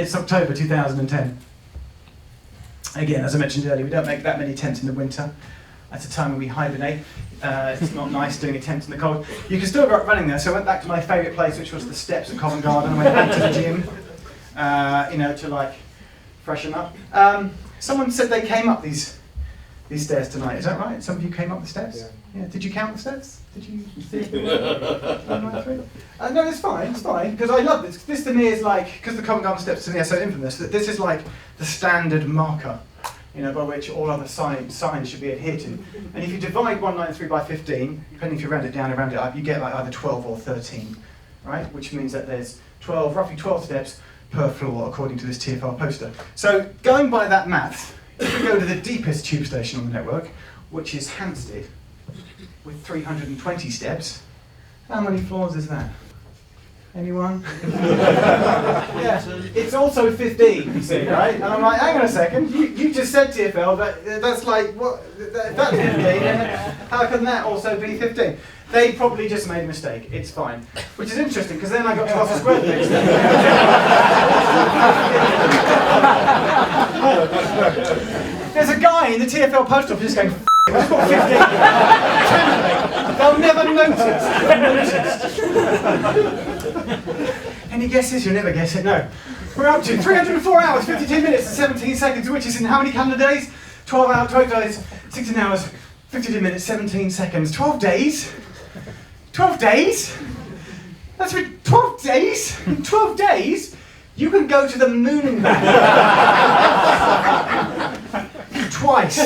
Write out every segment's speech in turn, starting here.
It's October 2010. Again, as I mentioned earlier, we don't make that many tents in the winter. At a time when we hibernate. It's not nice doing a tent in the cold. You can still go up running there, so I went back to my favourite place, which was the steps at Covent Garden. I went back to the gym, to like freshen up. Someone said they came up these stairs tonight. Is that right? Some of you came up the steps? Yeah. Did you count the steps? Did you see? 1, 2, 3? No, it's fine, because I love this. This to me is like, because the Covent Garden steps to me are so infamous, that this is like the standard marker, by which all other signs should be adhered to. And if you divide 193 by 15, depending if you round it down or round it up, you get like either 12 or 13, right? Which means that there's roughly 12 steps per floor, according to this TfL poster. So going by that maths, if we go to the deepest tube station on the network, which is Hampstead, with 320 steps, how many floors is that? Anyone? Yeah, it's also 15, you see, right? And I'm like, hang on a second, you just said TfL, that's like, what? That's 15, and how can that also be 15? They probably just made a mistake, it's fine. Which is interesting, because then I got to Russell Square the next day. There's a guy in the TfL post office just going, I've got 15. They'll never notice. Any guesses? You'll never guess it, no. We're up to 304 hours, 52 minutes and 17 seconds, which is in how many calendar days? 12 days, 16 hours, 52 minutes, 17 seconds. 12 days? 12 days? That's 12 days? In 12 days, you can go to the moon and back. Twice.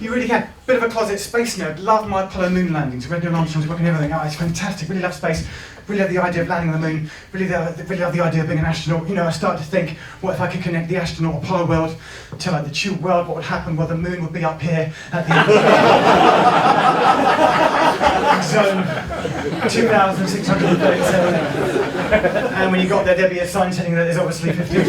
You really can. Bit of a closet space nerd. Love my Apollo moon landings. Read Neil Armstrong's book and everything. Oh, it's fantastic. Really love space. Really love the idea of landing on the moon. Really love the idea of being an astronaut. I started to think, what if I could connect the astronaut Apollo world to like the tube world? What would happen? Well, the moon would be up here at the zone 2,637. And when you got there, there'd be a sign telling you that there's obviously 15.